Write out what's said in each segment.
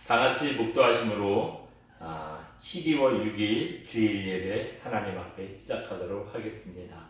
다 같이 묵도하심으로 12월 6일 주일 예배 하나님 앞에 시작하도록 하겠습니다.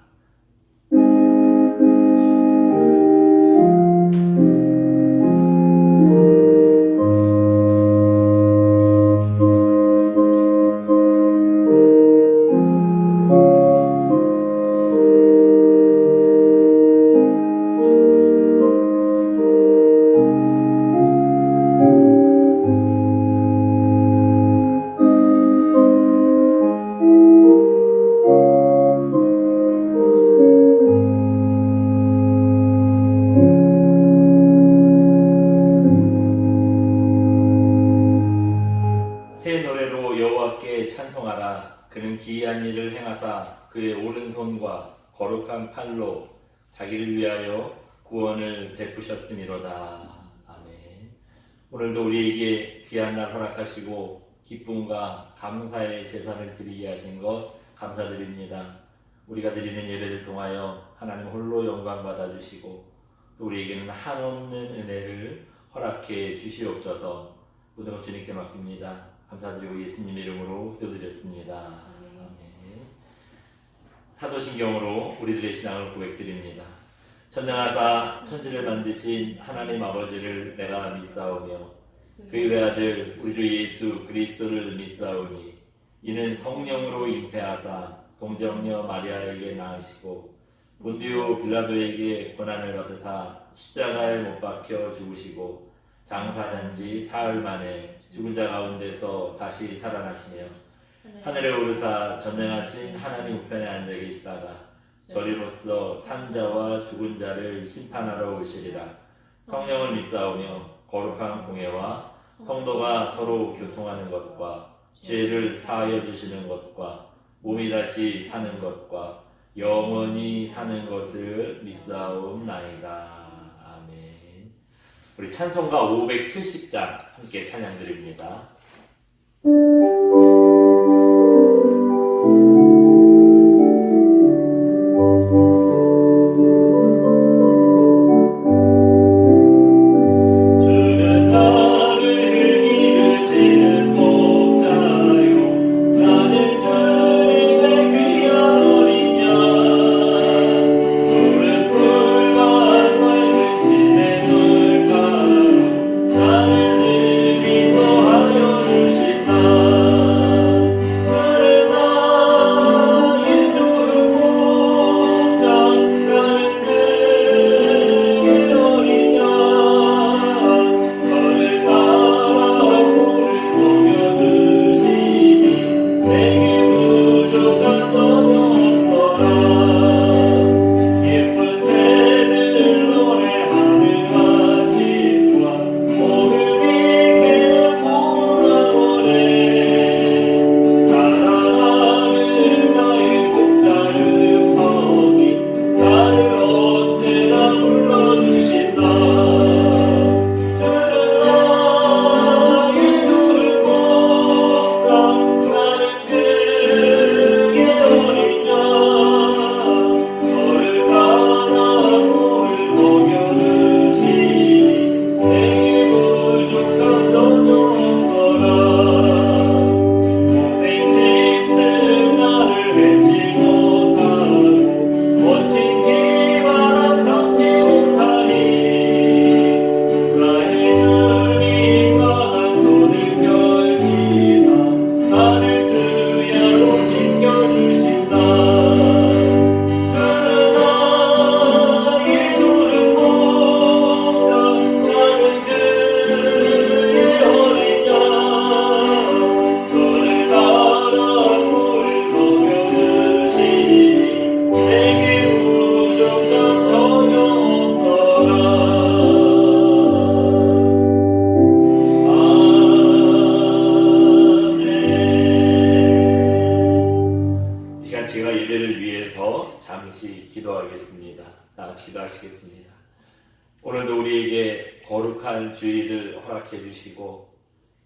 새 노래로 여호와께 찬송하라. 그는 기이한 일을 행하사 그의 오른손과 거룩한 팔로 자기를 위하여 구원을 베푸셨으니로다. 아멘. 오늘도 우리에게 귀한 날 허락하시고 기쁨과 감사의 제사를 드리게 하신 것 감사드립니다. 우리가 드리는 예배를 통하여 하나님 홀로 영광 받아주시고 또 우리에게는 한없는 은혜를 허락해 주시옵소서. 모든 것 주님께 맡깁니다. 감사드리고 예수님 이름으로 기도드렸습니다. 아멘. 사도신경으로 우리들의 신앙을 고백드립니다. 전능하사 천지를 만드신 하나님 아버지를 내가 믿사오며 그의 외아들 우리 주 예수 그리스도를 믿사오니 이는 성령으로 잉태하사 동정녀 마리아에게 낳으시고 본디오 빌라도에게 고난을 받으사 십자가에 못 박혀 죽으시고 장사한 지 사흘 만에 죽은 자 가운데서 다시 살아나시며 하늘에 오르사 전능하신 하나님 우편에 앉아 계시다가 저리로서 산자와 죽은 자를 심판하러 오시리라. 성령을 믿사오며 거룩한 공예와 성도가 서로 교통하는 것과 죄를 사하여 주시는 것과 몸이 다시 사는 것과 영원히 사는 것을 믿사옵나이다. 우리 찬송가 570장 함께 찬양드립니다. 기도하겠습니다. 다 같이 기도하시겠습니다. 오늘도 우리에게 거룩한 주일을 허락해 주시고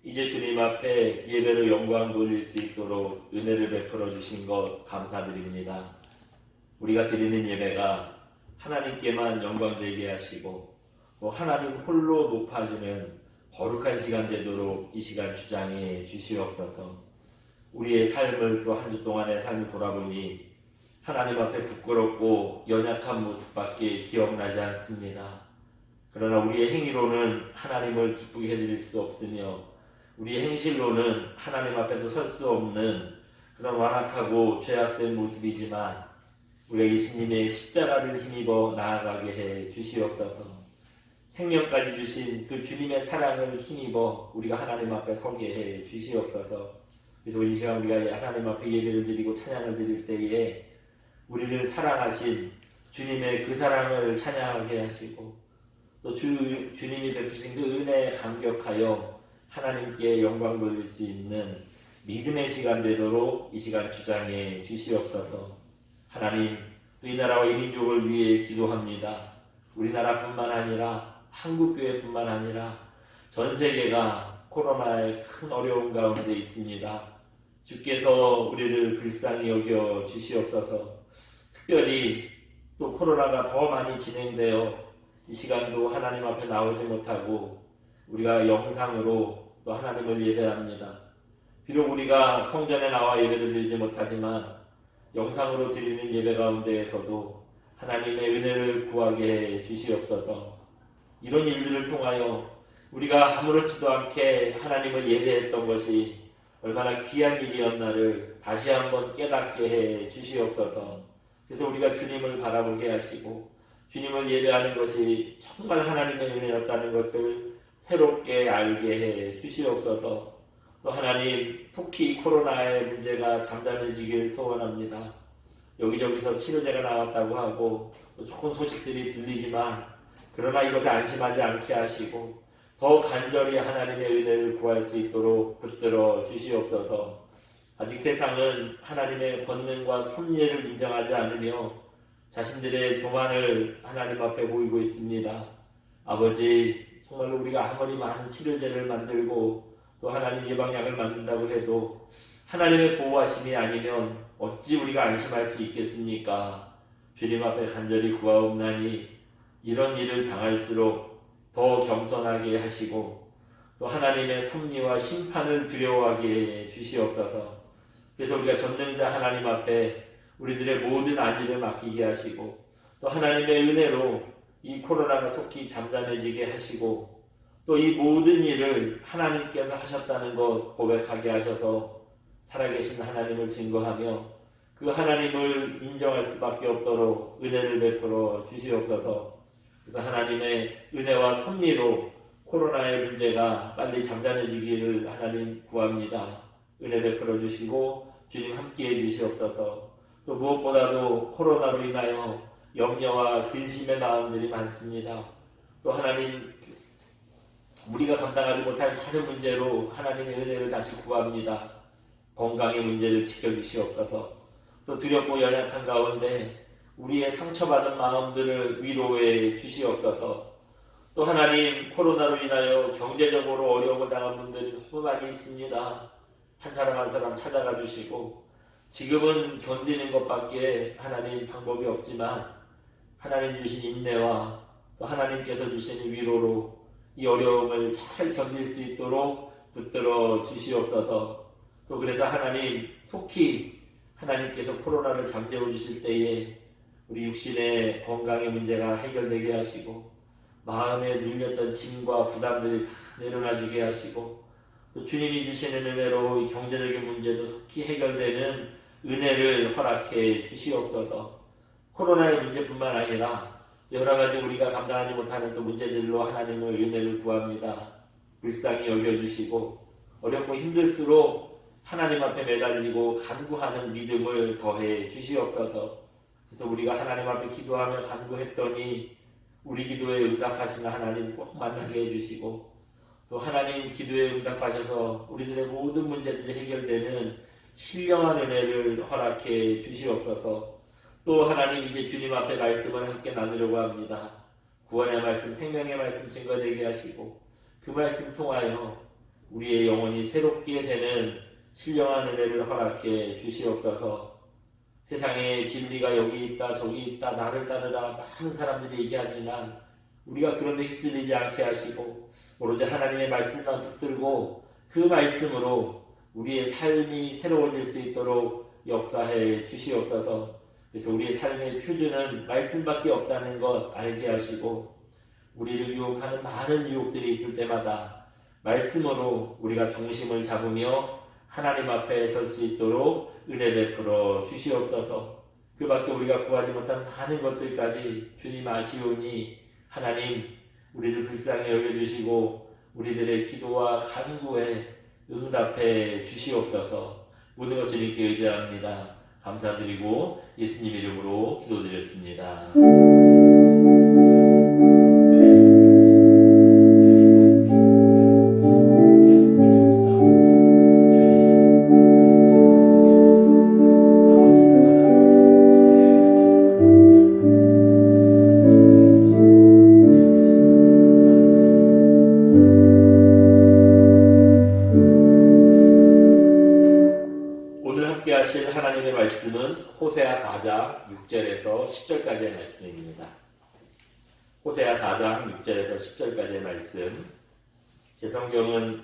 이제 주님 앞에 예배로 영광 돌릴 수 있도록 은혜를 베풀어 주신 것 감사드립니다. 우리가 드리는 예배가 하나님께만 영광되게 하시고 또 하나님 홀로 높아지는 거룩한 시간 되도록 이 시간 주장해 주시옵소서. 우리의 삶을 또 한 주 동안의 삶을 돌아보니 하나님 앞에 부끄럽고 연약한 모습밖에 기억나지 않습니다. 그러나 우리의 행위로는 하나님을 기쁘게 해드릴 수 없으며 우리의 행실로는 하나님 앞에서 설 수 없는 그런 완악하고 죄악된 모습이지만 우리가 예수님의 십자가를 힘입어 나아가게 해 주시옵소서. 생명까지 주신 그 주님의 사랑을 힘입어 우리가 하나님 앞에 서게 해 주시옵소서. 그래서 이 시간 우리가 하나님 앞에 예배를 드리고 찬양을 드릴 때에 우리를 사랑하신 주님의 그 사랑을 찬양하게 하시고 또 주님이 베푸신 그 은혜에 감격하여 하나님께 영광 돌릴 수 있는 믿음의 시간 되도록 이 시간 주장해 주시옵소서. 하나님, 또 이 나라와 이 민족을 위해 기도합니다. 우리나라뿐만 아니라 한국교회뿐만 아니라 전 세계가 코로나의 큰 어려움 가운데 있습니다. 주께서 우리를 불쌍히 여겨 주시옵소서. 특별히 또 코로나가 더 많이 진행되어 이 시간도 하나님 앞에 나오지 못하고 우리가 영상으로 또 하나님을 예배합니다. 비록 우리가 성전에 나와 예배를 드리지 못하지만 영상으로 드리는 예배 가운데에서도 하나님의 은혜를 구하게 해 주시옵소서. 이런 일들을 통하여 우리가 아무렇지도 않게 하나님을 예배했던 것이 얼마나 귀한 일이었나를 다시 한번 깨닫게 해 주시옵소서. 그래서 우리가 주님을 바라보게 하시고 주님을 예배하는 것이 정말 하나님의 은혜였다는 것을 새롭게 알게 해 주시옵소서. 또 하나님, 속히 코로나의 문제가 잠잠해지길 소원합니다. 여기저기서 치료제가 나왔다고 하고 또 좋은 소식들이 들리지만 그러나 이것에 안심하지 않게 하시고 더 간절히 하나님의 은혜를 구할 수 있도록 붙들어 주시옵소서. 아직 세상은 하나님의 권능과 섭리를 인정하지 않으며 자신들의 교만을 하나님 앞에 보이고 있습니다. 아버지, 정말로 우리가 아무리 많은 치료제를 만들고 또 하나님 예방약을 만든다고 해도 하나님의 보호하심이 아니면 어찌 우리가 안심할 수 있겠습니까? 주님 앞에 간절히 구하옵나니 이런 일을 당할수록 더 겸손하게 하시고 또 하나님의 섭리와 심판을 두려워하게 해 주시옵소서. 그래서 우리가 전능자 하나님 앞에 우리들의 모든 안위를 맡기게 하시고 또 하나님의 은혜로 이 코로나가 속히 잠잠해지게 하시고 또 이 모든 일을 하나님께서 하셨다는 것 고백하게 하셔서 살아계신 하나님을 증거하며 그 하나님을 인정할 수밖에 없도록 은혜를 베풀어 주시옵소서. 그래서 하나님의 은혜와 섭리로 코로나의 문제가 빨리 잠잠해지기를 하나님 구합니다. 은혜 베풀어 주시고 주님 함께해 주시옵소서. 또 무엇보다도 코로나로 인하여 염려와 근심의 마음들이 많습니다. 또 하나님, 우리가 감당하지 못할 많은 문제로 하나님의 은혜를 다시 구합니다. 건강의 문제를 지켜주시옵소서. 또 두렵고 연약한 가운데 우리의 상처받은 마음들을 위로해 주시옵소서. 또 하나님, 코로나로 인하여 경제적으로 어려움을 당한 분들이 너무 많이 있습니다. 한 사람 한 사람 찾아가 주시고 지금은 견디는 것밖에 하나님 방법이 없지만 하나님 주신 인내와 또 하나님께서 주신 위로로 이 어려움을 잘 견딜 수 있도록 붙들어 주시옵소서. 또 그래서 하나님, 속히 하나님께서 코로나를 잠재워 주실 때에 우리 육신의 건강의 문제가 해결되게 하시고 마음에 눌렸던 짐과 부담들이 다 내려놔지게 하시고 또 주님이 주시는 은혜로 이 경제적인 문제도 속히 해결되는 은혜를 허락해 주시옵소서. 코로나의 문제뿐만 아니라 여러 가지 우리가 감당하지 못하는 또 문제들로 하나님의 은혜를 구합니다. 불쌍히 여겨주시고 어렵고 힘들수록 하나님 앞에 매달리고 간구하는 믿음을 더해 주시옵소서. 그래서 우리가 하나님 앞에 기도하며 간구했더니 우리 기도에 응답하시는 하나님 꼭 만나게 해주시고 또 하나님 기도에 응답하셔서 우리들의 모든 문제들이 해결되는 신령한 은혜를 허락해 주시옵소서. 또 하나님, 이제 주님 앞에 말씀을 함께 나누려고 합니다. 구원의 말씀, 생명의 말씀 증거되게 하시고 그 말씀 통하여 우리의 영혼이 새롭게 되는 신령한 은혜를 허락해 주시옵소서. 세상에 진리가 여기 있다 저기 있다 나를 따르라 많은 사람들이 얘기하지만 우리가 그런 데 휩쓸리지 않게 하시고 오로지 하나님의 말씀만 붙들고 그 말씀으로 우리의 삶이 새로워질 수 있도록 역사해 주시옵소서. 그래서 우리의 삶의 표준은 말씀밖에 없다는 것 알게 하시고 우리를 유혹하는 많은 유혹들이 있을 때마다 말씀으로 우리가 중심을 잡으며 하나님 앞에 설 수 있도록 은혜 베풀어 주시옵소서. 그 밖에 우리가 구하지 못한 많은 것들까지 주님 아시오니 하나님 우리를 불쌍히 여겨주시고 우리들의 기도와 간구에 응답해 주시옵소서. 모든 것 주님께 의지합니다. 감사드리고 예수님 이름으로 기도드렸습니다. 함께 하실 하나님의 말씀은 호세아 4장 6절에서 10절까지의 말씀입니다. 호세아 4장 6절에서 10절까지의 말씀. 제 성경은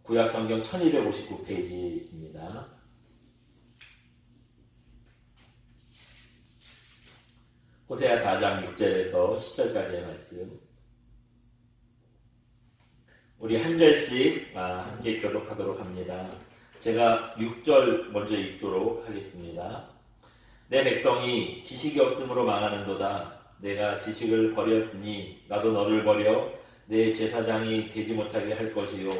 구약 성경 1259페이지에 있습니다. 호세아 4장 6절에서 10절까지의 말씀. 우리 한 절씩 함께 교독하도록 합니다. 제가 6절 먼저 읽도록 하겠습니다. 내 백성이 지식이 없음으로 망하는도다. 내가 지식을 버렸으니 나도 너를 버려 내 제사장이 되지 못하게 할 것이요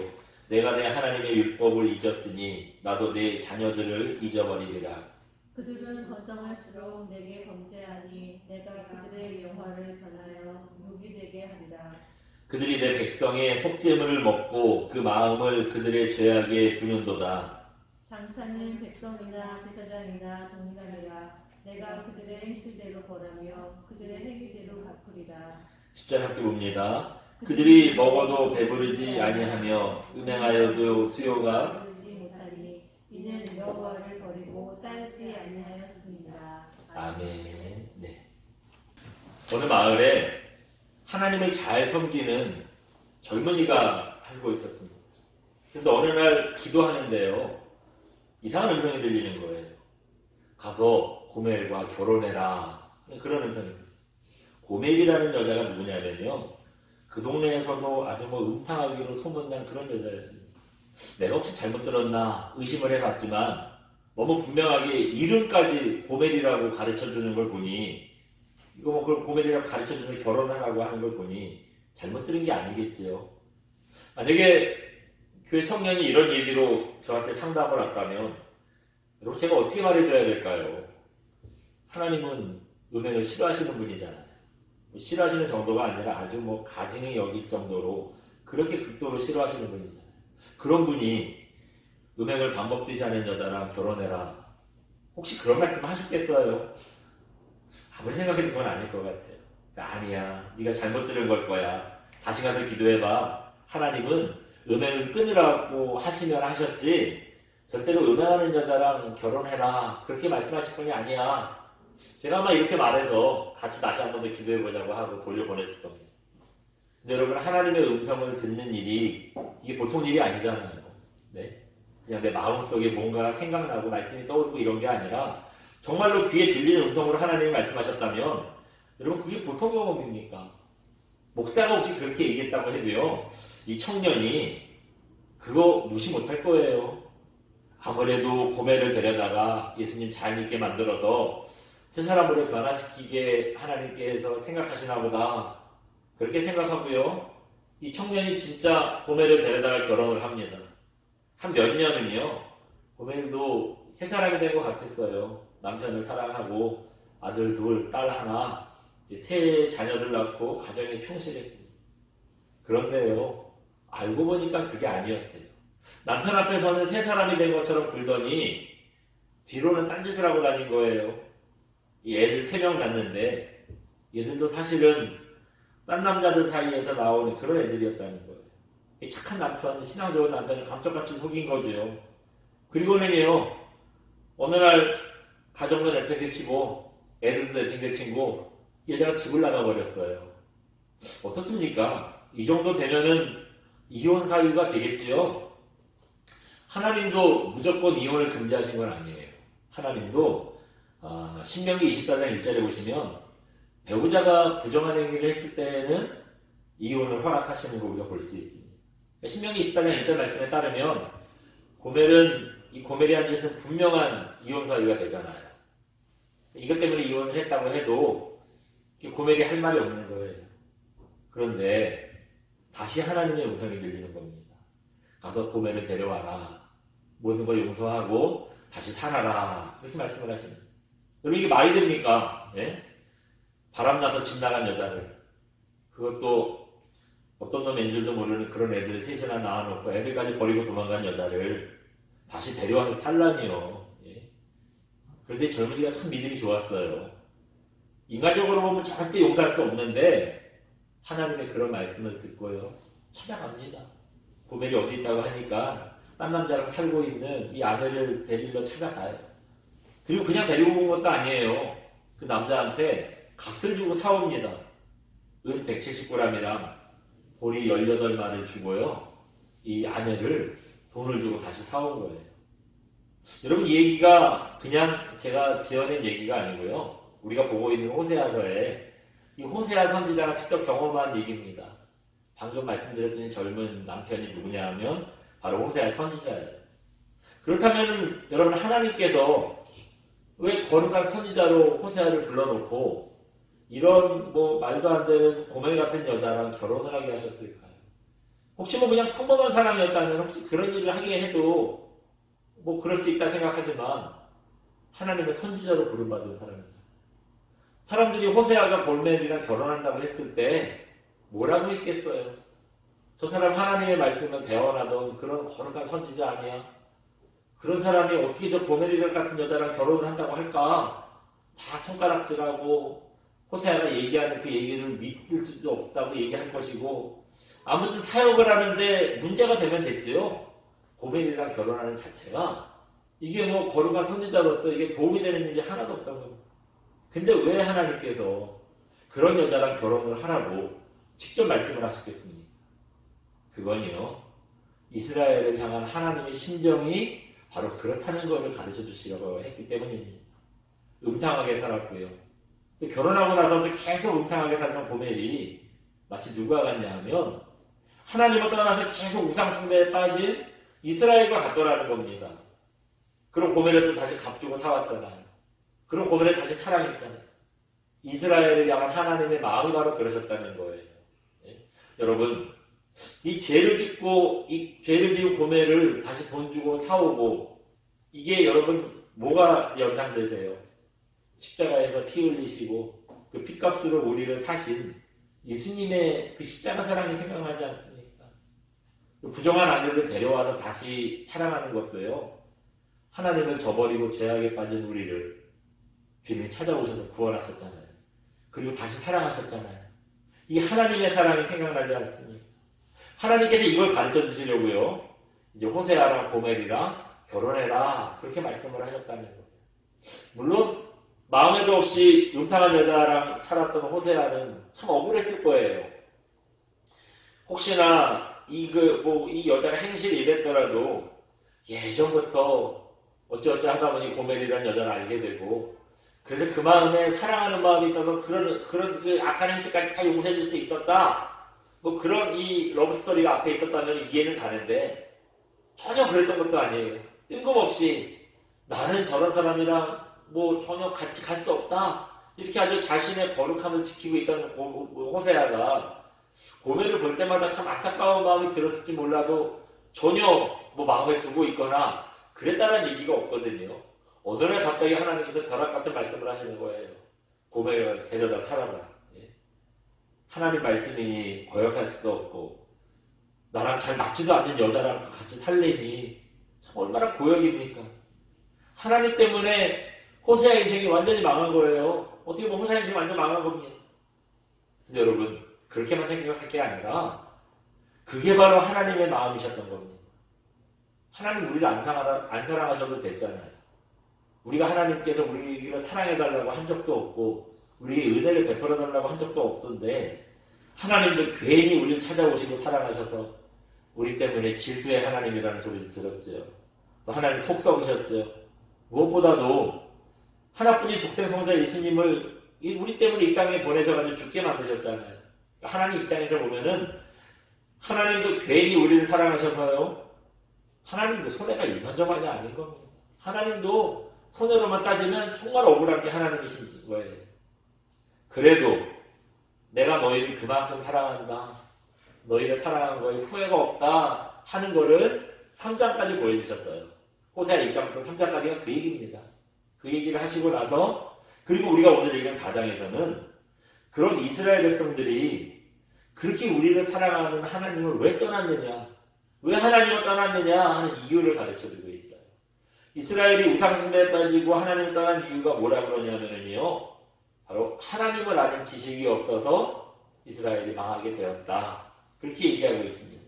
내가 내 하나님의 율법을 잊었으니 나도 내 자녀들을 잊어버리리라. 그들은 번성할수록 내게 범죄하니 내가 그들의 영화를 변하여 욕이 되게 하리라. 그들이 내 백성의 속죄물을 먹고 그 마음을 그들의 죄악에 두는도다. 장차는 백성이나 제사장이나 동일하리라. 내가 그들의 행실대로 벌하며 그들의 행위대로 갚으리라. 10절 함께 봅니다. 그들이 먹어도 배부르지 아니하며 음행하여도 수요가 부르지 못하니 이는 여호와를 버리고 따르지 아니하였습니다. 아멘. 네. 어느 마을에 하나님을 잘 섬기는 젊은이가 살고 있었습니다. 그래서 어느 날 기도하는데요, 이상한 음성이 들리는 거예요. 가서 고멜과 결혼해라. 그런 음성입니다. 고멜이라는 여자가 누구냐면요, 그 동네에서도 아주 음탕하기로 소문난 그런 여자였습니다. 내가 혹시 잘못 들었나 의심을 해봤지만 너무 분명하게 이름까지 고멜이라고 가르쳐주는 걸 보니, 이거 그걸 고멜이라고 가르쳐주면서 결혼하라고 하는 걸 보니 잘못 들은 게 아니겠지요. 만약에 교회 청년이 이런 얘기로 저한테 상담을 했다면 여러분 제가 어떻게 말해줘야 될까요? 하나님은 음행을 싫어하시는 분이잖아요. 싫어하시는 정도가 아니라 아주 가증히 여길 정도로 그렇게 극도로 싫어하시는 분이잖아요. 그런 분이 음행을 밥 먹듯이 하는 여자랑 결혼해라. 혹시 그런 말씀 하셨겠어요? 아무리 생각해도 그건 아닐 것 같아요. 아니야, 네가 잘못 들은 걸 거야. 다시 가서 기도해봐. 하나님은 음행을 끊으라고 하시면 하셨지 절대로 음행하는 여자랑 결혼해라 그렇게 말씀하실 분이 아니야. 제가 아마 이렇게 말해서 같이 다시 한 번 더 기도해보자고 하고 돌려보냈을 겁니다. 근데 여러분, 하나님의 음성을 듣는 일이 이게 보통 일이 아니잖아요. 네? 그냥 내 마음속에 뭔가 생각나고 말씀이 떠오르고 이런 게 아니라 정말로 귀에 들리는 음성으로 하나님이 말씀하셨다면 여러분 그게 보통 경험입니까? 목사가 혹시 그렇게 얘기했다고 해도요, 이 청년이 그거 무시 못할 거예요. 아무래도 고멜을 데려다가 예수님 잘 믿게 만들어서 새 사람으로 변화시키게 하나님께서 생각하시나 보다 그렇게 생각하고요, 이 청년이 진짜 고멜을 데려다가 결혼을 합니다. 한 몇 년은요, 고멜도 새 사람이 된 것 같았어요. 남편을 사랑하고 아들 둘, 딸 하나, 세 자녀를 낳고 가정에 충실했습니다. 그런데요, 알고 보니까 그게 아니었대요. 남편 앞에서는 새 사람이 된 것처럼 굴더니 뒤로는 딴짓을 하고 다닌 거예요. 이 애들 3명 낳는데 얘들도 사실은 딴 남자들 사이에서 나오는 그런 애들이었다는 거예요. 이 착한 남편, 신앙 좋은 남편을 감쪽같이 속인 거죠. 그리고는요, 어느 날 가정도 내팽개치고 애들도 내팽개치고 여자가 집을 나가버렸어요. 어떻습니까? 이 정도 되면은 이혼 사유가 되겠지요. 하나님도 무조건 이혼을 금지하신 건 아니에요. 하나님도 신명기 24장 1절에 보시면 배우자가 부정한 행위를 했을 때는 이혼을 허락하시는 거 우리가 볼 수 있습니다. 신명기 24장 1절 말씀에 따르면 이 고멜이 한 짓은 분명한 이혼 사유가 되잖아요. 이것 때문에 이혼을 했다고 해도 고멜이 할 말이 없는 거예요. 그런데 다시 하나님의 음성이 들리는 겁니다. 가서 고멜을 데려와라. 모든 걸 용서하고 다시 살아라. 이렇게 말씀을 하십니다. 여러분 이게 말이 됩니까? 예? 바람나서 집 나간 여자를, 그것도 어떤 놈인 줄도 모르는 그런 애들 셋이나 낳아놓고 애들까지 버리고 도망간 여자를 다시 데려와서 살라니요. 예? 그런데 젊은이가 참 믿음이 좋았어요. 인간적으로 보면 절대 용서할 수 없는데 하나님의 그런 말씀을 듣고요, 찾아갑니다. 고멜이 어디 있다고 하니까 딴 남자랑 살고 있는 이 아내를 데리러 찾아가요. 그리고 그냥 데리고 온 것도 아니에요. 그 남자한테 값을 주고 사옵니다. 은 170g이랑 보리 18마리를 주고요, 이 아내를 돈을 주고 다시 사온 거예요. 여러분 이 얘기가 그냥 제가 지어낸 얘기가 아니고요, 우리가 보고 있는 호세아서에 이 호세아 선지자가 직접 경험한 얘기입니다. 방금 말씀드렸던 젊은 남편이 누구냐 하면 바로 호세아 선지자예요. 그렇다면 여러분 하나님께서 왜 거룩한 선지자로 호세아를 불러놓고 이런 말도 안 되는 고멜 같은 여자랑 결혼을 하게 하셨을까요? 혹시 그냥 평범한 사람이었다면 혹시 그런 일을 하게 해도 그럴 수 있다 생각하지만 하나님의 선지자로 부름받은 사람이죠. 사람들이 호세아가 고멜이랑 결혼한다고 했을 때 뭐라고 했겠어요? 저 사람 하나님의 말씀을 대언하던 그런 거룩한 선지자 아니야? 그런 사람이 어떻게 저 고멜이랑 같은 여자랑 결혼을 한다고 할까? 다 손가락질하고 호세아가 얘기하는 그 얘기를 믿을 수도 없다고 얘기할 것이고, 아무튼 사역을 하는데 문제가 되면 됐지요. 고멜이랑 결혼하는 자체가 이게 거룩한 선지자로서 이게 도움이 되는 일이 하나도 없던 겁니다. 근데 왜 하나님께서 그런 여자랑 결혼을 하라고 직접 말씀을 하셨겠습니까? 그건요, 이스라엘을 향한 하나님의 심정이 바로 그렇다는 것을 가르쳐 주시려고 했기 때문입니다. 음탕하게 살았고요. 또 결혼하고 나서도 계속 음탕하게 살던 고멜이 마치 누가 같냐 하면 하나님을 떠나서 계속 우상숭배에 빠진 이스라엘과 같더라는 겁니다. 그럼 고멜을 또 다시 값주고 사왔잖아요. 그럼 고멜을 다시 사랑했잖아요. 이스라엘을 향한 하나님의 마음이 바로 그러셨다는 거예요. 예? 여러분, 이 죄를 지은 고멜을 다시 돈 주고 사오고, 이게 여러분 뭐가 연상되세요? 십자가에서 피 흘리시고 그 피값으로 우리를 사신 예수님의 그 십자가 사랑이 생각나지 않습니까? 부정한 아내를 데려와서 다시 사랑하는 것도요, 하나님을 저버리고 죄악에 빠진 우리를 주님이 찾아오셔서 구원하셨잖아요. 그리고 다시 사랑하셨잖아요. 이 하나님의 사랑이 생각나지 않습니까? 하나님께서 이걸 가르쳐 주시려고요, 이제 호세아랑 고멜이랑 결혼해라 그렇게 말씀을 하셨다는 거예요. 물론 마음에도 없이 음탕한 여자랑 살았던 호세아는 참 억울했을 거예요. 혹시나 이 여자가 행실이 이랬더라도 예전부터 어쩌어쩌 하다 보니 고멜이라는 여자를 알게 되고, 그래서 그 마음에 사랑하는 마음이 있어서 그런 그 악한 행실까지 다 용서해 줄 수 있었다, 그런 이 러브스토리가 앞에 있었다면 이해는 가는데 전혀 그랬던 것도 아니에요. 뜬금없이 나는 저런 사람이랑 전혀 같이 갈 수 없다, 이렇게 아주 자신의 거룩함을 지키고 있던 호세아가 고멜을 볼 때마다 참 안타까운 마음이 들었을지 몰라도 전혀 마음에 두고 있거나 그랬다는 얘기가 없거든요. 어느 날 갑자기 하나님께서 벼락 같은 말씀을 하시는 거예요. 고멜을 데려다 살아라. 예? 하나님 말씀이니 거역할 수도 없고 나랑 잘 맞지도 않는 여자랑 같이 살래니 참 얼마나 고역입니까? 하나님 때문에 호세아 인생이 완전히 망한 거예요. 어떻게 보면 호세아 인생이 완전 망한 겁니다. 근데 여러분, 그렇게만 생각할 게 아니라 그게 바로 하나님의 마음이셨던 겁니다. 하나님 우리를 안 사랑하셔도 됐잖아요. 우리가 하나님께서 우리를 사랑해달라고 한 적도 없고 우리의 은혜를 베풀어달라고 한 적도 없던데 하나님도 괜히 우리를 찾아오시고 사랑하셔서 우리 때문에 질투의 하나님이라는 소리도 들었죠. 또 하나님 속 썩으셨죠. 무엇보다도 하나뿐인 독생성자 예수님을 우리 때문에 이 땅에 보내셔가지고 죽게 만드셨잖아요. 하나님 입장에서 보면은 하나님도 괜히 우리를 사랑하셔서요. 하나님도 손해가 이만저만이 아닌 겁니다. 하나님도 손해로만 따지면 정말 억울한 게 하나님이신 거예요. 그래도 내가 너희를 그만큼 사랑한다. 너희를 사랑한 거에 후회가 없다 하는 거를 3장까지 보여주셨어요. 호세아 2장부터 3장까지가 그 얘기입니다. 그 얘기를 하시고 나서 그리고 우리가 오늘 읽은 4장에서는 그런 이스라엘 백성들이 그렇게 우리를 사랑하는 하나님을 왜 떠났느냐, 왜 하나님을 떠났느냐 하는 이유를 가르쳐주고 있어요. 이스라엘이 우상숭배에 빠지고 하나님을 떠난 이유가 뭐라 그러냐면요, 바로 하나님을 아는 지식이 없어서 이스라엘이 망하게 되었다. 그렇게 얘기하고 있습니다.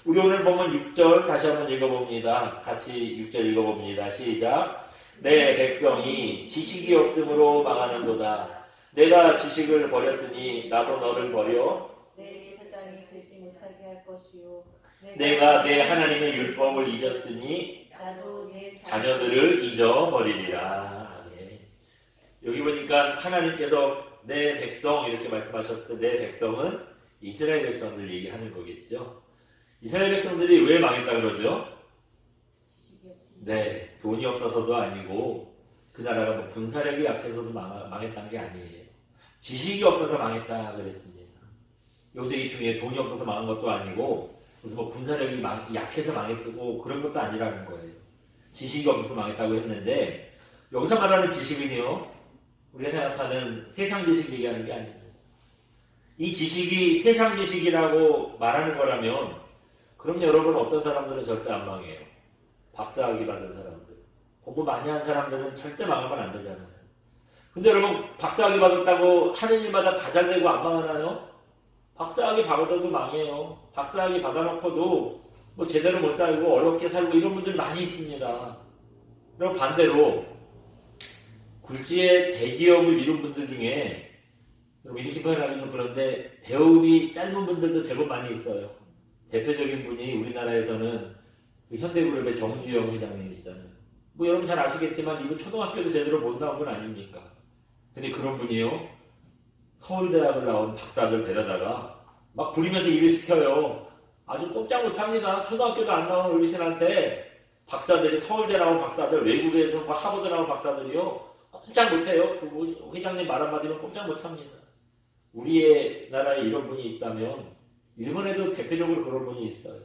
우리 오늘 보면 6절 다시 한번 읽어봅니다. 같이 6절 읽어봅니다. 시작. 내 백성이 지식이 없으므로 망하는도다. 내가 지식을 버렸으니 나도 너를 버려 내 제사장이 되지 못하게 할 것이요 내가 내 하나님의 율법을 잊었으니 나도 내 자녀들을 잊어버리리라. 네. 여기 보니까 하나님께서 내 백성 이렇게 말씀하셨을 때 내 백성은 이스라엘 백성들 얘기하는 거겠죠. 이스라엘 백성들이 왜 망했다 그러죠? 지식이 없이 네, 돈이 없어서도 아니고 그 나라가 뭐 군사력이 약해서도 망했다는 게 아니에요. 지식이 없어서 망했다 그랬습니다. 여기서 이 중에 돈이 없어서 망한 것도 아니고 무슨 뭐 군사력이 약해서 망했고 그런 것도 아니라는 거예요. 지식이 없어서 망했다고 했는데 여기서 말하는 지식은요, 우리가 생각하는 세상 지식 얘기하는 게 아닙니다. 이 지식이 세상 지식이라고 말하는 거라면 그럼 여러분 어떤 사람들은 절대 안 망해요. 박사학위 받은 사람들, 공부 많이 한 사람들은 절대 망하면 안 되잖아요. 근데 여러분 박사학위 받았다고 하는 일마다 다 잘 되고 안 망하나요? 박사학위 받아도 망해요. 박사학위 받아놓고도 뭐 제대로 못 살고 어렵게 살고 이런 분들 많이 있습니다. 그리고 반대로 굴지의 대기업을 이룬 분들 중에 여러분 이렇게 표현하기는 그런데 배움이 짧은 분들도 제법 많이 있어요. 대표적인 분이 우리나라에서는 그 현대그룹의 정주영 회장님이시잖아요. 뭐 여러분 잘 아시겠지만 이분 초등학교도 제대로 못 나온 분 아닙니까? 근데 그런 분이요, 서울대학을 나온 박사들 데려다가 막 부리면서 일을 시켜요. 아주 꼼짝 못합니다. 초등학교도 안 나온 어르신한테 박사들이, 서울대 나온 박사들, 외국에서 뭐 하버드 나온 박사들이요 꼼짝 못해요. 그 회장님 말 한마디면 꼼짝 못합니다. 우리의 나라에 이런 분이 있다면 일본에도 대표적으로 그런 분이 있어요.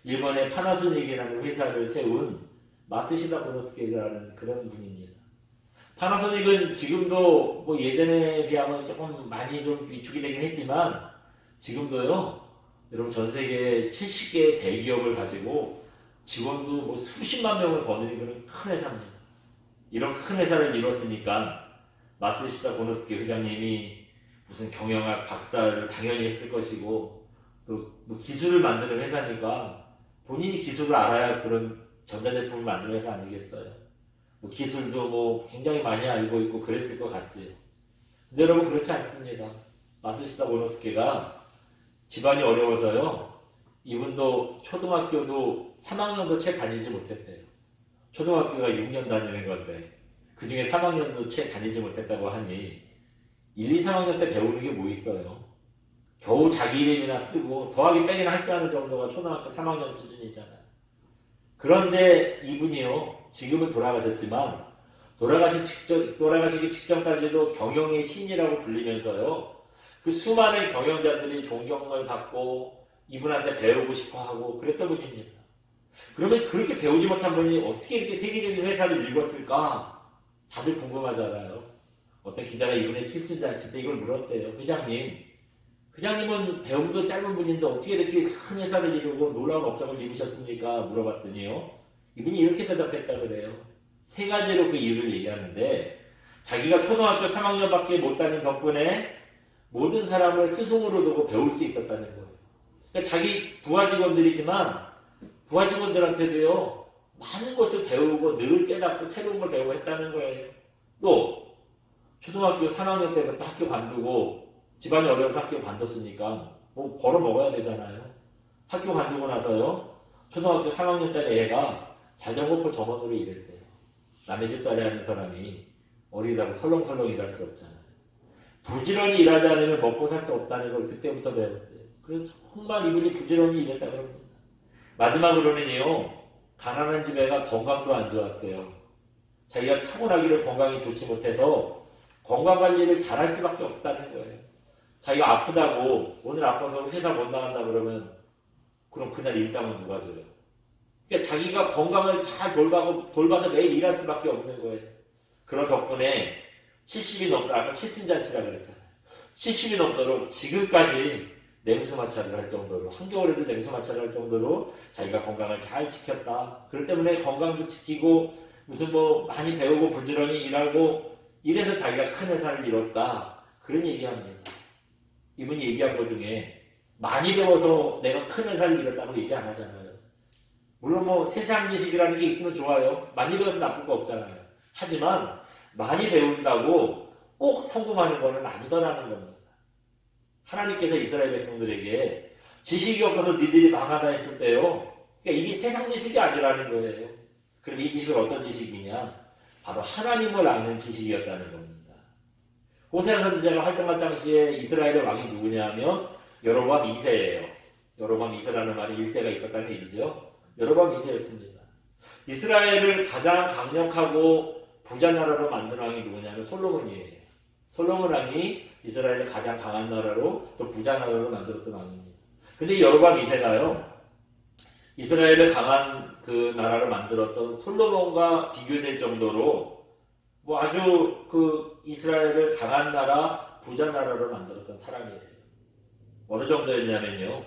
일본의 파나소닉이라는 회사를 세운 마쓰시다 고노스케라는 그런 분입니다. 파나소닉은 지금도 뭐 예전에 비하면 조금 많이 좀 위축이 되긴 했지만 지금도요, 여러분 전 세계 70개의 대기업을 가지고 직원도 뭐 수십만 명을 거느리는 그런 큰 회사입니다. 이런 큰 회사를 이뤘으니까 마쓰시다 고노스케 회장님이 무슨 경영학 박사를 당연히 했을 것이고 또 뭐 기술을 만드는 회사니까 본인이 기술을 알아야 그런 전자제품을 만드는 회사 아니겠어요? 뭐 기술도 뭐 굉장히 많이 알고 있고 그랬을 것 같지. 근데 여러분 그렇지 않습니다. 마쓰시다 고노스케가 집안이 어려워서요, 이분도 초등학교도 3학년도 채 다니지 못했대요. 초등학교가 6년 다니는 건데 그 중에 3학년도 채 다니지 못했다고 하니 1, 2, 3학년 때 배우는 게 뭐 있어요? 겨우 자기 이름이나 쓰고 더하기 빼기나 할 줄 아는 정도가 초등학교 3학년 수준이잖아요. 그런데 이분이요, 지금은 돌아가셨지만 돌아가시기 직전까지도 경영의 신이라고 불리면서요, 그 수많은 경영자들이 존경을 받고 이분한테 배우고 싶어 하고 그랬던 분입니다. 그러면 그렇게 배우지 못한 분이 어떻게 이렇게 세계적인 회사를 읽었을까? 다들 궁금하잖아요. 어떤 기자가 이분의 칠순잔치 때 이걸 물었대요. 회장님은 배움도 짧은 분인데 어떻게 이렇게 큰 회사를 이루고 놀라운 업적을 이루셨습니까? 물어봤더니요, 이분이 이렇게 대답했다 그래요. 세 가지로 그 이유를 얘기하는데, 자기가 초등학교 3학년밖에 못 다닌 덕분에 모든 사람을 스승으로 두고 배울 수 있었다는 거예요. 그러니까 자기 부하 직원들이지만 부하 직원들한테도요, 많은 것을 배우고 늘 깨닫고 새로운 걸 배우고 했다는 거예요. 또 초등학교 3학년 때부터 학교 관두고 집안이 어려워서 학교 관뒀으니까 뭐 벌어 먹어야 되잖아요. 학교 관두고 나서요. 초등학교 3학년짜리 애가 자전거포 점원으로 일했대요. 남의 집살이 하는 사람이 어리다고 설렁설렁 일할 수 없잖아요. 부지런히 일하지 않으면 먹고 살 수 없다는 걸 그때부터 배웠대요. 그래서 정말 이분이 부지런히 일했다고 합니다. 마지막으로는요. 가난한 집 애가 건강도 안 좋았대요. 자기가 타고나기를 건강이 좋지 못해서 건강관리를 잘할 수밖에 없다는 거예요. 자기가 아프다고 오늘 아파서 회사 못 나간다 그러면 그럼 그날 일당은 누가 줘요? 그러니까 자기가 건강을 잘 돌봐서 매일 일할 수밖에 없는 거예요. 그런 덕분에 70이 넘도록, 아까 칠순잔치라 그랬잖아요. 70이 넘도록 지금까지 냉수마찰을 할 정도로, 한겨울에도 냉수마찰을 할 정도로 자기가 건강을 잘 지켰다. 그렇기 때문에 건강도 지키고 무슨 뭐 많이 배우고 부지런히 일하고 이래서 자기가 큰 회사를 이뤘다. 그런 얘기합니다. 이분이 얘기한 것 중에 많이 배워서 내가 큰 회사를 이뤘다고 얘기 안 하잖아요. 물론 뭐 세상 지식이라는 게 있으면 좋아요. 많이 배워서 나쁠 거 없잖아요. 하지만 많이 배운다고 꼭 성공하는 거는 아니더라는 겁니다. 하나님께서 이스라엘 백성들에게 지식이 없어서 니들이 망하다 했을 때요. 그러니까 이게 세상 지식이 아니라는 거예요. 그럼 이 지식은 어떤 지식이냐? 바로 하나님을 아는 지식이었다는 겁니다. 호세아 선지자가 활동할 당시에 이스라엘의 왕이 누구냐면 여로보암 2세예요. 여로보암 2세라는 말이 1세가 있었다는 얘기죠. 여로보암 2세였습니다. 이스라엘을 가장 강력하고 부자 나라로 만든 왕이 누구냐면 솔로몬이에요. 솔로몬 왕이 이스라엘을 가장 강한 나라로 또 부자 나라로 만들었던 왕입니다. 근데 여로보암 2세가요. 이스라엘을 강한 그 나라를 만들었던 솔로몬과 비교될 정도로 뭐 아주 그 이스라엘을 강한 나라, 부자 나라로 만들었던 사람이에요. 어느 정도였냐면요.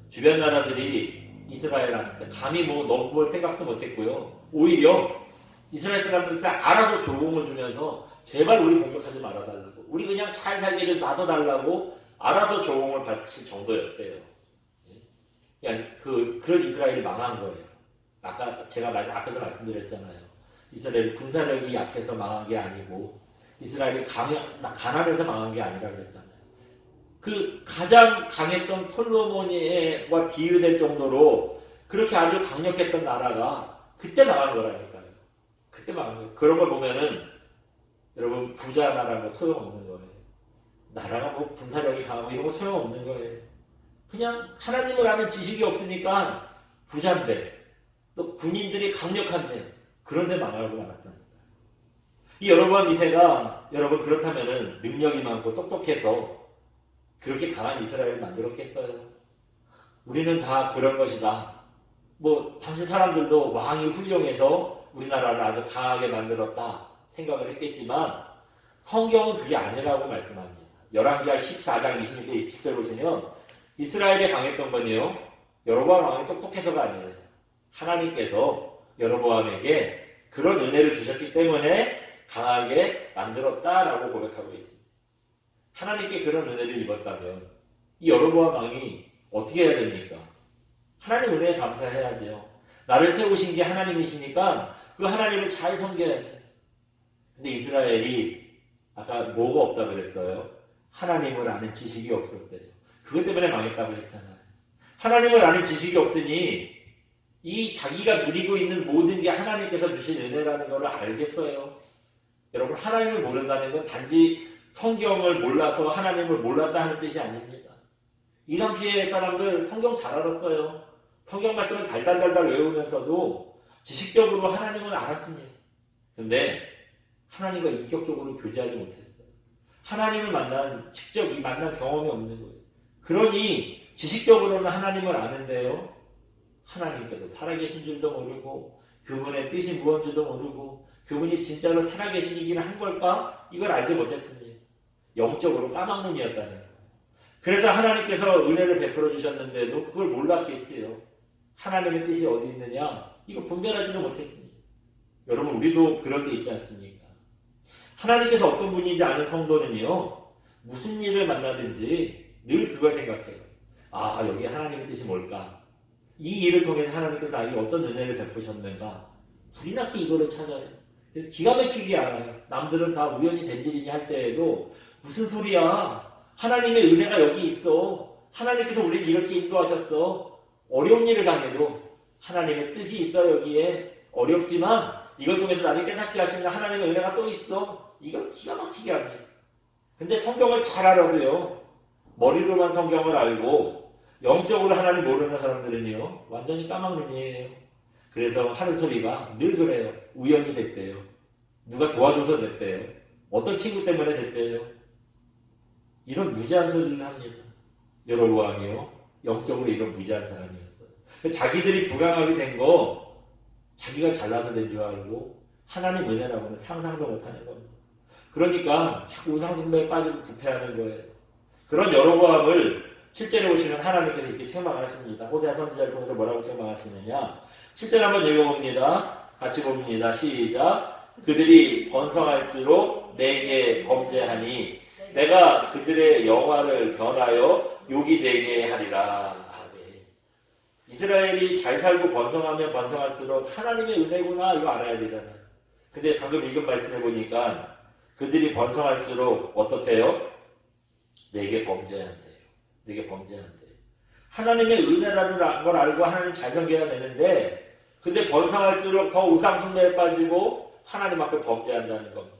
주변 나라들이 이스라엘한테 감히 뭐 넘볼 생각도 못했고요. 오히려 이스라엘 사람들한테 알아서 조공을 주면서 제발 우리 공격하지 말아달라고, 우리 그냥 잘 살게 좀 놔둬달라고 알아서 조공을 바칠 정도였대요. 그냥 그런 이스라엘이 망한 거예요. 제가 앞에서 말씀드렸잖아요. 이스라엘 군사력이 약해서 망한 게 아니고 이스라엘이 가난해서 망한 게 아니라 그랬잖아요. 그 가장 강했던 솔로몬과 비유될 정도로 그렇게 아주 강력했던 나라가 그때 망한 거라니까요. 그때 망한 거예요. 그런 걸 보면은 여러분 부자 나라가 소용없는 거예요. 나라가 뭐 군사력이 강하고 이런 거 소용없는 거예요. 그냥 하나님을 아는 지식이 없으니까 부자인데 또 군인들이 강력한데 그런데 망하고 말았답니다. 이 여로보암 2세가 여러분 그렇다면은 능력이 많고 똑똑해서 그렇게 강한 이스라엘을 만들었겠어요? 우리는 다 그런 것이다. 뭐 당시 사람들도 왕이 훌륭해서 우리나라를 아주 강하게 만들었다 생각을 했겠지만 성경은 그게 아니라고 말씀합니다. 열왕기하 14장 26절 27절 보시면 이스라엘이 강했던 건요. 여로보암 왕이 똑똑해서가 아니에요. 하나님께서 여로보암에게 그런 은혜를 주셨기 때문에 강하게 만들었다라고 고백하고 있습니다. 하나님께 그런 은혜를 입었다면 이 여로보암 왕이 어떻게 해야 됩니까? 하나님 은혜에 감사해야죠. 나를 세우신 게 하나님이시니까 그 하나님을 잘 섬겨야죠. 근데 이스라엘이 아까 뭐가 없다고 그랬어요? 하나님을 아는 지식이 없었대요. 그것 때문에 망했다고 했잖아요. 하나님을 아는 지식이 없으니 이 자기가 누리고 있는 모든 게 하나님께서 주신 은혜라는 것을 알겠어요. 여러분 하나님을 모른다는 건 단지 성경을 몰라서 하나님을 몰랐다 하는 뜻이 아닙니다. 이 당시에 사람들 성경 잘 알았어요. 성경 말씀을 달달달달 외우면서도 지식적으로 하나님을 알았습니다. 근데 하나님과 인격적으로 교제하지 못했어요. 하나님을 직접 만난 경험이 없는 거예요. 그러니 지식적으로는 하나님을 아는데요. 하나님께서 살아계신 줄도 모르고 그분의 뜻이 무언지도 모르고 그분이 진짜로 살아계시기는 한 걸까? 이걸 알지 못했습니다. 영적으로 까막눈이었다는 거예요. 그래서 하나님께서 은혜를 베풀어 주셨는데도 그걸 몰랐겠지요. 하나님의 뜻이 어디 있느냐? 이거 분별하지도 못했습니다. 여러분 우리도 그런 게 있지 않습니까? 하나님께서 어떤 분인지 아는 성도는요. 무슨 일을 만나든지 늘 그걸 생각해요. 아 여기 하나님의 뜻이 뭘까? 이 일을 통해서 하나님께서 나에게 어떤 은혜를 베푸셨는가? 불이 나게 이거를 찾아요. 그래서 기가 막히게 알아요. 남들은 다 우연히 된 일이니 할 때에도 무슨 소리야? 하나님의 은혜가 여기 있어. 하나님께서 우리를 이렇게 인도하셨어. 어려운 일을 당해도 하나님의 뜻이 있어. 여기에 어렵지만 이것 중에서 나를 깨닫게 하시는 하나님의 은혜가 또 있어. 이걸 기가 막히게 합니다. 근데 성경을 잘 알아도요, 머리로만 성경을 알고 영적으로 하나님 모르는 사람들은요 완전히 까막눈이에요. 그래서 하는 소리가 늘 그래요. 우연히 됐대요. 누가 도와줘서 됐대요. 어떤 친구 때문에 됐대요. 이런 무지한 소리를 합니다. 여로보암이요, 영적으로 이런 무지한 사람이었어요. 자기들이 부강하게 된 거 자기가 잘나서 된 줄 알고 하나님 은혜라고는 상상도 못하는 겁니다. 그러니까 자꾸 우상숭배에 빠지고 부패하는 거예요. 그런 여로보암을 실제로 보시면 하나님께서 이렇게 책망하십니다. 호세아 선지자를 통해서 뭐라고 책망하시느냐, 7절 한번 읽어봅니다. 같이 봅니다. 시작. 그들이 번성할수록 내게 범죄하니 내가 그들의 영화를 변하여 욕이 되게 하리라. 아멘. 이스라엘이 잘 살고 번성하면 번성할수록 하나님의 은혜구나 이거 알아야 되잖아요. 근데 방금 읽은 말씀해 보니까 그들이 번성할수록 어떻대요? 내게 범죄한대요. 내게 범죄한대요. 하나님의 은혜라는 걸 알고 하나님 잘 섬겨야 되는데, 근데 번성할수록 더 우상숭배에 빠지고 하나님 앞에 범죄한다는 겁니다.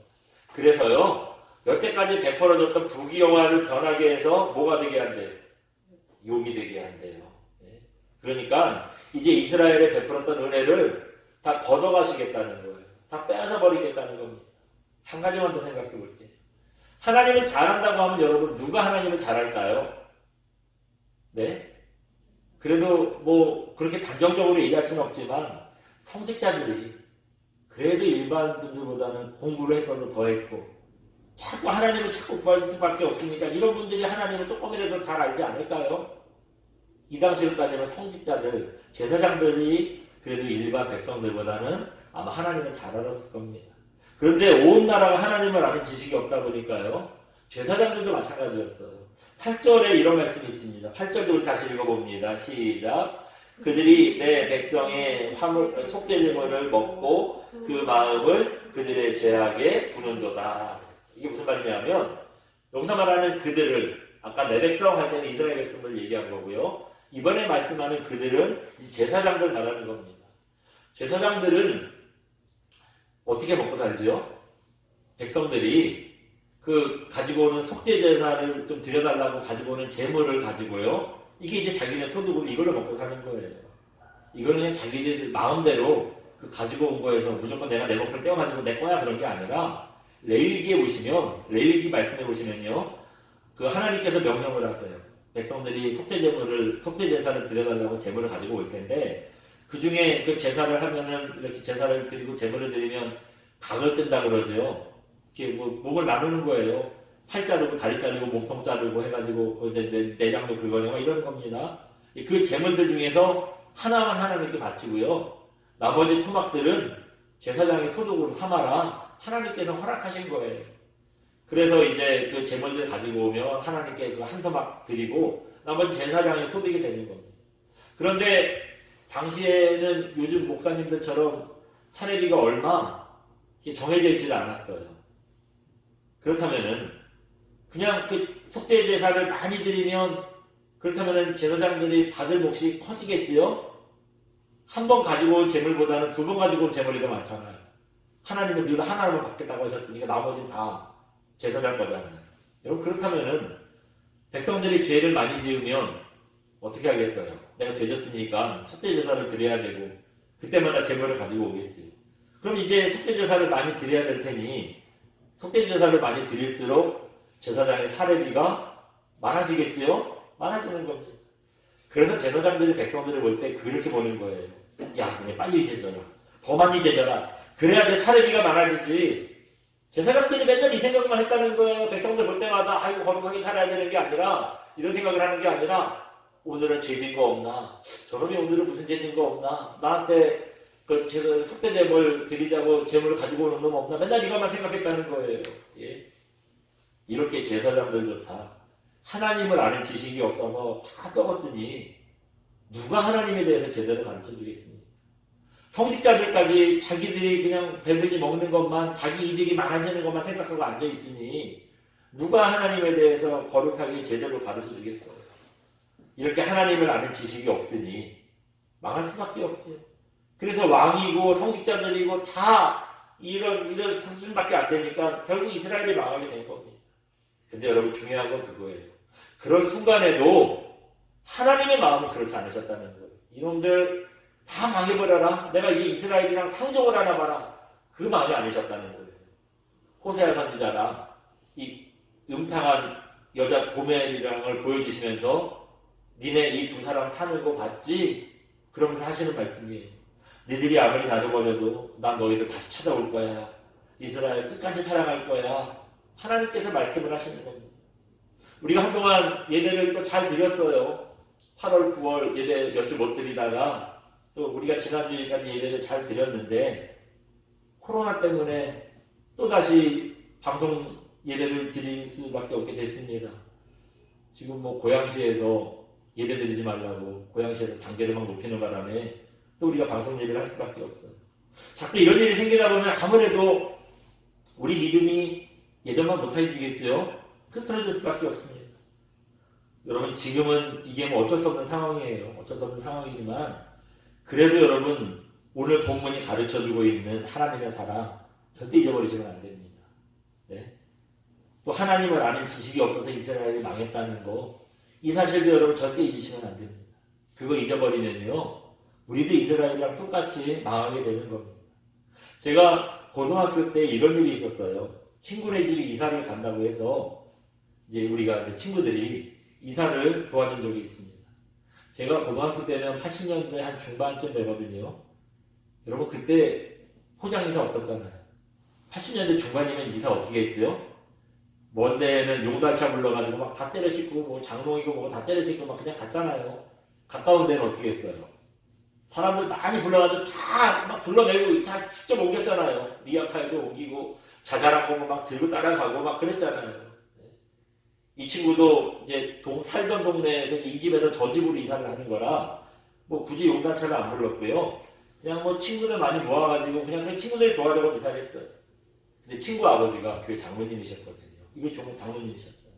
그래서요, 여태까지 베풀어졌던 부귀영화를 변하게 해서 뭐가 되게 한대요? 욕이 되게 한대요. 그러니까 이제 이스라엘에 베풀었던 은혜를 다 걷어가시겠다는 거예요. 다 빼앗아 버리겠다는 겁니다. 한 가지만 더 생각해 볼게요. 하나님은 잘한다고 하면 여러분 누가 하나님을 잘할까요? 네? 그래도 뭐 그렇게 단정적으로 얘기할 수는 없지만 성직자들이 그래도 일반 분들보다는 공부를 했어도 더 했고 자꾸 하나님을 자꾸 구할 수밖에 없으니까 이런 분들이 하나님을 조금이라도 잘 알지 않을까요? 이 당시로 따지면 성직자들, 제사장들이 그래도 일반 백성들보다는 아마 하나님을 잘 알았을 겁니다. 그런데 온 나라가 하나님을 아는 지식이 없다 보니까요, 제사장들도 마찬가지였어요. 8절에 이런 말씀이 있습니다. 8절도 우리 다시 읽어봅니다. 시작. 그들이 내 백성의 속죄제물을 먹고 그 마음을 그들의 죄악에 두는도다. 이게 무슨 말이냐면, 여기서 말하는 그들을, 아까 내 백성 할 때는 이스라엘 백성들 얘기한 거고요, 이번에 말씀하는 그들은 제사장들 말하는 겁니다. 제사장들은 어떻게 먹고 살지요? 백성들이 그 가지고 오는 속죄 제사를 좀 드려달라고 가지고 오는 재물을 가지고요, 이게 이제 자기네 소득으로 이걸로 먹고 사는 거예요. 이거는 그냥 자기들 마음대로 그 가지고 온 거에서 무조건 내가 내 몫을 떼어가지고 내 거야 그런 게 아니라, 레위기에 보시면, 레위기 말씀해 보시면요, 그 하나님께서 명령을 하세요. 백성들이 속죄 제사를 드려달라고 재물을 가지고 올 텐데, 그 중에 그 제사를 하면은 이렇게 제사를 드리고 재물을 드리면 각을 뜬다 그러죠. 이렇게 뭐 목을 나누는 거예요. 팔 자르고 다리 자르고 몸통 자르고 해가지고 내장도 긁어내고 이런 겁니다. 그 재물들 중에서 하나만 하나님께 바치고요, 나머지 토막들은 제사장의 소득으로 삼아라 하나님께서 허락하신 거예요. 그래서 이제 그 재물들 가지고 오면 하나님께 그 한 토막 드리고 나머지 제사장의 소득이 되는 겁니다. 그런데 당시에는 요즘 목사님들처럼 사례비가 얼마 정해져 있지 않았어요. 그렇다면은 그냥 그 속죄 제사를 많이 드리면, 그렇다면은 제사장들이 받을 몫이 커지겠지요? 한 번 가지고 온 재물보다는 두 번 가지고 온 재물이 더 많잖아요. 하나님은 늘 하나만 받겠다고 하셨으니까 나머지는 다 제사장 거잖아요. 여러분, 그렇다면은 백성들이 죄를 많이 지으면 어떻게 하겠어요? 내가 죄졌으니까 속죄 제사를 드려야 되고 그때마다 재물을 가지고 오겠지. 그럼 이제 속죄 제사를 많이 드려야 될 테니 속죄 제사를 많이 드릴수록 제사장의 사례비가 많아지겠지요? 많아지는 겁니다. 그래서 제사장들이 백성들을 볼 때 그렇게 보는 거예요. 야, 너네 빨리 제져라. 더 많이 제져라. 그래야 내 사례비가 많아지지. 제사장들이 맨날 이 생각만 했다는 거예요. 백성들 볼 때마다 아이고 거룩하게 살아야 되는 게 아니라, 이런 생각을 하는 게 아니라, 오늘은 죄진 거 없나? 저놈이 오늘은 무슨 죄진 거 없나? 나한테 그 속죄 제물 드리자고 제물을 가지고 오는 놈 없나? 맨날 이것만 생각했다는 거예요. 예? 이렇게 제사장들도 다 하나님을 아는 지식이 없어서 다 썩었으니 누가 하나님에 대해서 제대로 가르쳐 주겠습니까? 성직자들까지 자기들이 그냥 배불리 먹는 것만, 자기 이득이 많아지는 것만 생각하고 앉아 있으니 누가 하나님에 대해서 거룩하게 제대로 가르쳐 주겠어요? 이렇게 하나님을 아는 지식이 없으니 망할 수밖에 없죠. 그래서 왕이고 성직자들이고 다 이런 수준밖에 안 되니까 결국 이스라엘이 망하게 된 겁니다. 근데 여러분 중요한 건 그거예요. 그런 순간에도 하나님의 마음은 그렇지 않으셨다는 거예요. 이놈들 다 망해버려라. 내가 이 이스라엘이랑 상종을 하나 봐라. 그 마음이 아니셨다는 거예요. 호세아 선지자랑 이 음탕한 여자 고멜이랑을 보여주시면서 니네 이 두 사람 사는 거 봤지? 그러면서 하시는 말씀이에요. 니들이 아무리 나를 버려도 난 너희들 다시 찾아올 거야. 이스라엘 끝까지 사랑할 거야. 하나님께서 말씀을 하시는 겁니다. 우리가 한동안 예배를 또 잘 드렸어요. 8월, 9월 예배 몇 주 못 드리다가 또 우리가 지난주까지 예배를 잘 드렸는데 코로나 때문에 또다시 방송 예배를 드릴 수밖에 없게 됐습니다. 지금 뭐 고양시에서 예배 드리지 말라고 고양시에서 단계를 막 높이는 바람에 또 우리가 방송 예배를 할 수밖에 없어요. 자꾸 이런 일이 생기다 보면 아무래도 우리 믿음이 예전만 못해지겠죠? 흐트러질 수밖에 없습니다. 여러분 지금은 이게 뭐 어쩔 수 없는 상황이에요. 어쩔 수 없는 상황이지만 그래도 여러분 오늘 본문이 가르쳐주고 있는 하나님의 사랑 절대 잊어버리시면 안 됩니다. 네? 또 하나님을 아는 지식이 없어서 이스라엘이 망했다는 거 이 사실도 여러분 절대 잊으시면 안 됩니다. 그거 잊어버리면요 우리도 이스라엘이랑 똑같이 망하게 되는 겁니다. 제가 고등학교 때 이런 일이 있었어요. 친구네 집에 이사를 간다고 해서 이제 우리가 이제 친구들이 이사를 도와준 적이 있습니다. 제가 고등학교 때는 80년대 한 중반쯤 되거든요. 여러분 그때 포장이사 없었잖아요. 80년대 중반이면 이사 어떻게 했죠? 먼 데는 용달차 불러가지고 막 다 때려 싣고 뭐 장롱이고 뭐고 다 때려 싣고 막 그냥 갔잖아요. 가까운 데는 어떻게 했어요? 사람들 많이 불러가지고 다 막 둘러내고 다 직접 옮겼잖아요. 리아카에도 옮기고 자잘한 거 막 들고 따라가고 막 그랬잖아요. 이 친구도 이제 살던 동네에서 이 집에서 저 집으로 이사를 하는 거라 뭐 굳이 용단차를 안 불렀고요. 그냥 뭐 친구들 많이 모아가지고 그냥 친구들이 도와주고 이사를 했어요. 근데 친구 아버지가 교회 장로님이셨거든요. 이거 정말 장로님이셨어요.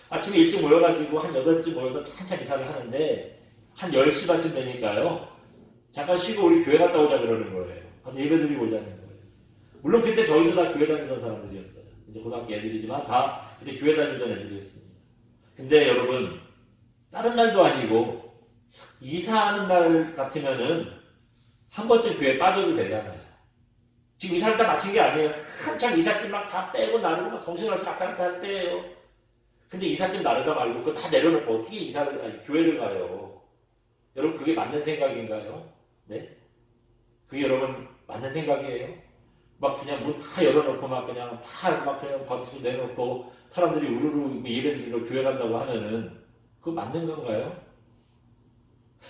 아침에 일찍 모여가지고 한 8시 모여서 한참 이사를 하는데 한 10시 반쯤 되니까요. 잠깐 쉬고 우리 교회 갔다 오자 그러는 거예요. 가서 예배 드리고 오자는 거예요. 물론 그때 저희도 다 교회 다니던 사람들이었어요. 이제 고등학교 애들이지만 다 그때 교회 다니던 애들이었습니다. 근데 여러분 다른 날도 아니고 이사하는 날 같으면은 한 번쯤 교회 빠져도 되잖아요. 지금 이사를 다 마친 게 아니에요. 한참 이삿짐 막 다 빼고 나르고 막 정신없이 왔다 갔다 할 때예요. 근데 이삿짐 나르다 말고 그거 다 내려놓고 어떻게 교회를 가요? 여러분 그게 맞는 생각인가요? 네? 그게 여러분 맞는 생각이에요? 막 그냥 문 다 열어놓고 막 그냥 다 막 그냥 겉으로 내놓고 사람들이 우르르 예배 드리러 교회 간다고 하면은 그거 맞는 건가요?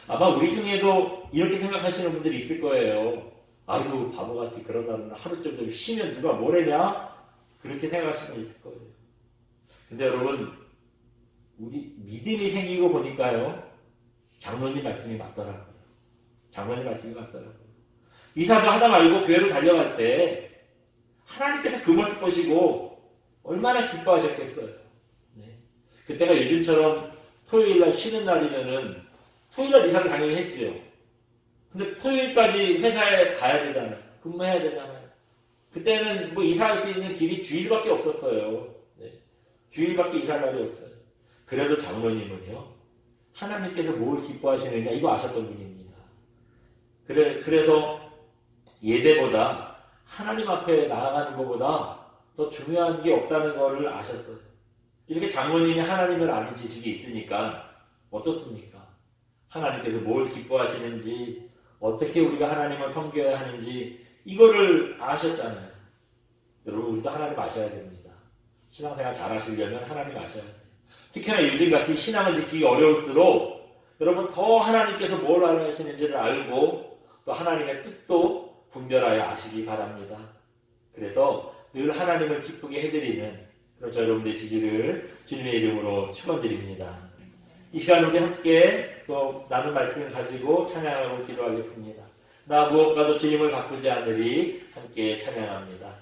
아마 우리 중에도 이렇게 생각하시는 분들이 있을 거예요. 아이고 바보같이 그런 날은 하루 좀 쉬면 누가 뭐래냐? 그렇게 생각하시는 분 있을 거예요. 근데 여러분 우리 믿음이 생기고 보니까요 장로님 말씀이 맞더라고요. 장로님 말씀이 맞더라고요. 이사도 하다 말고 교회로 달려갈 때 하나님께서 그 모습 보시고 얼마나 기뻐하셨겠어요. 네. 그때가 요즘처럼 토요일날 쉬는 날이면은 토요일날 이사를 당연히 했지요. 근데 토요일까지 회사에 가야 되잖아요. 근무해야 되잖아요. 그때는 뭐 이사할 수 있는 길이 주일밖에 없었어요. 네. 주일밖에 이사할 날이 없어요. 그래도 장로님은요, 하나님께서 뭘 기뻐하시느냐, 이거 아셨던 분입니다. 그래서 예배보다 하나님 앞에 나아가는 것보다 더 중요한 게 없다는 것을 아셨어요. 이렇게 장로님이 하나님을 아는 지식이 있으니까 어떻습니까? 하나님께서 뭘 기뻐하시는지, 어떻게 우리가 하나님을 섬겨야 하는지 이거를 아셨잖아요. 여러분 우리도 하나님 아셔야 됩니다. 신앙생활 잘 하시려면 하나님 아셔야 돼요. 특히나 요즘같이 신앙을 지키기 어려울수록 여러분 더 하나님께서 뭘 하시는지를 알고 또 하나님의 뜻도 분별하여 아시기 바랍니다. 그래서 늘 하나님을 기쁘게 해드리는 그런 여러분 되시기를 주님의 이름으로 축원드립니다. 이 시간 우리 함께 또 나눈 말씀을 가지고 찬양하고 기도하겠습니다. 나 무엇과도 주님을 바꾸지 않으리 함께 찬양합니다.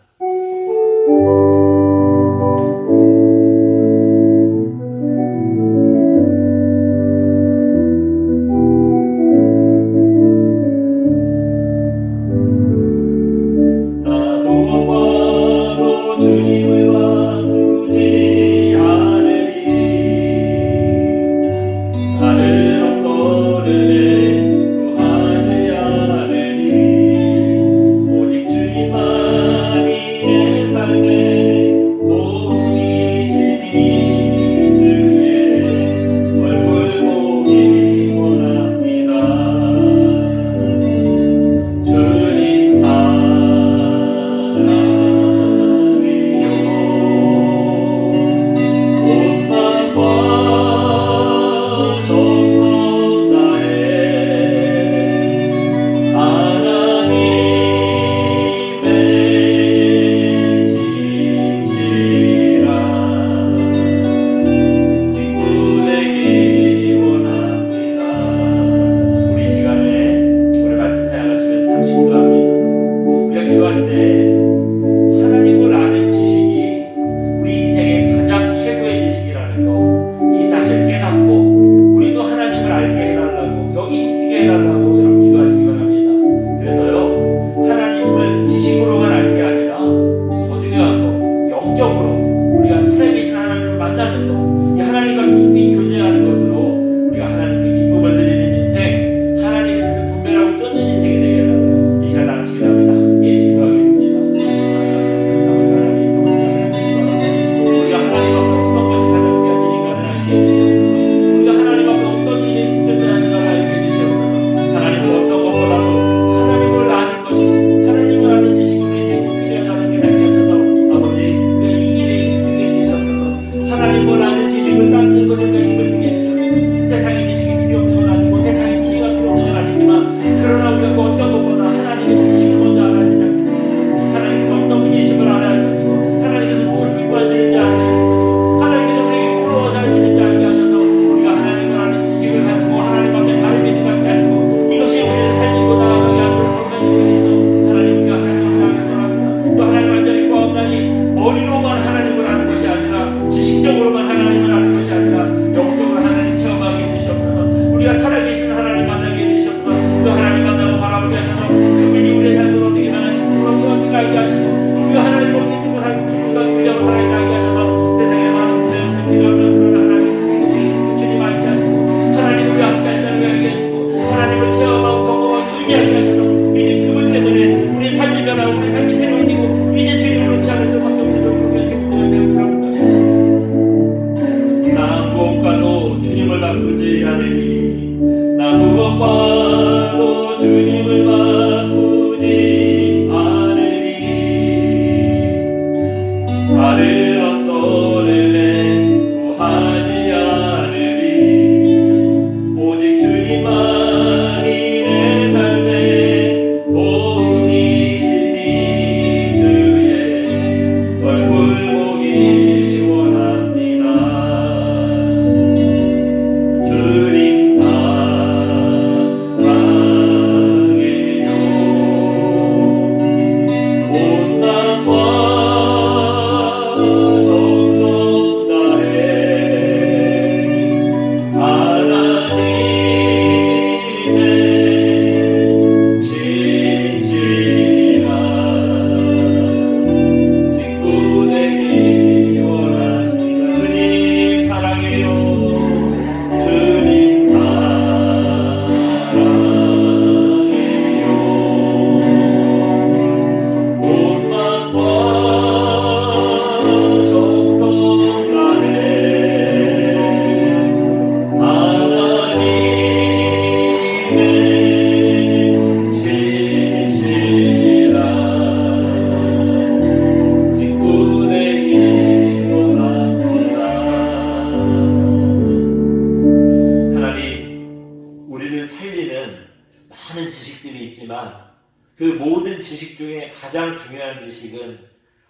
그 모든 지식 중에 가장 중요한 지식은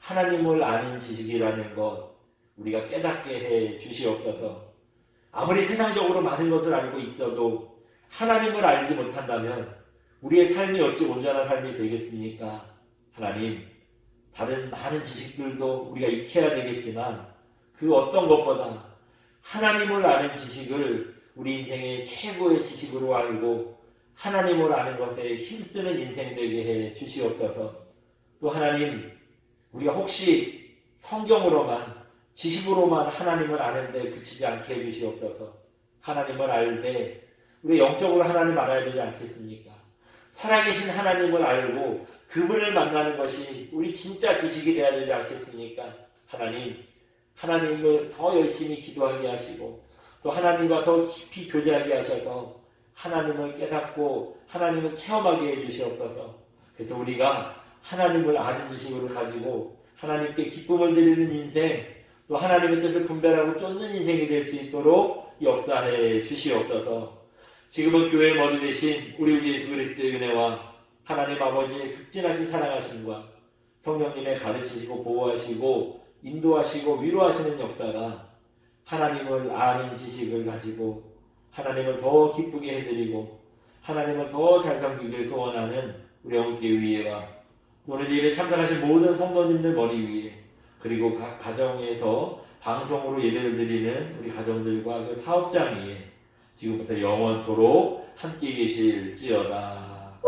하나님을 아는 지식이라는 것 우리가 깨닫게 해 주시옵소서. 아무리 세상적으로 많은 것을 알고 있어도 하나님을 알지 못한다면 우리의 삶이 어찌 온전한 삶이 되겠습니까? 하나님, 다른 많은 지식들도 우리가 익혀야 되겠지만 그 어떤 것보다 하나님을 아는 지식을 우리 인생의 최고의 지식으로 알고 하나님을 아는 것에 힘쓰는 인생 되게 해 주시옵소서. 또 하나님, 우리가 혹시 성경으로만 지식으로만 하나님을 아는데 그치지 않게 해주시옵소서. 하나님을 알 때 우리 영적으로 하나님 알아야 되지 않겠습니까? 살아계신 하나님을 알고 그분을 만나는 것이 우리 진짜 지식이 되어야 되지 않겠습니까? 하나님, 하나님을 더 열심히 기도하게 하시고 또 하나님과 더 깊이 교제하게 하셔서 하나님을 깨닫고 하나님을 체험하게 해주시옵소서. 그래서 우리가 하나님을 아는 지식으로 가지고 하나님께 기쁨을 드리는 인생, 또 하나님의 뜻을 분별하고 쫓는 인생이 될 수 있도록 역사해 주시옵소서. 지금은 교회의 머리 대신 우리 주 예수 그리스도의 은혜와 하나님 아버지의 극진하신 사랑하심과 성령님의 가르치시고 보호하시고 인도하시고 위로하시는 역사가 하나님을 아는 지식을 가지고 하나님을 더 기쁘게 해드리고 하나님을 더 잘 섬기길 소원하는 우리 영계위회와 오늘 예배 참석하신 모든 성도님들 머리 위에 그리고 각 가정에서 방송으로 예배를 드리는 우리 가정들과 그 사업장 위에 지금부터 영원토록 함께 계실지어다.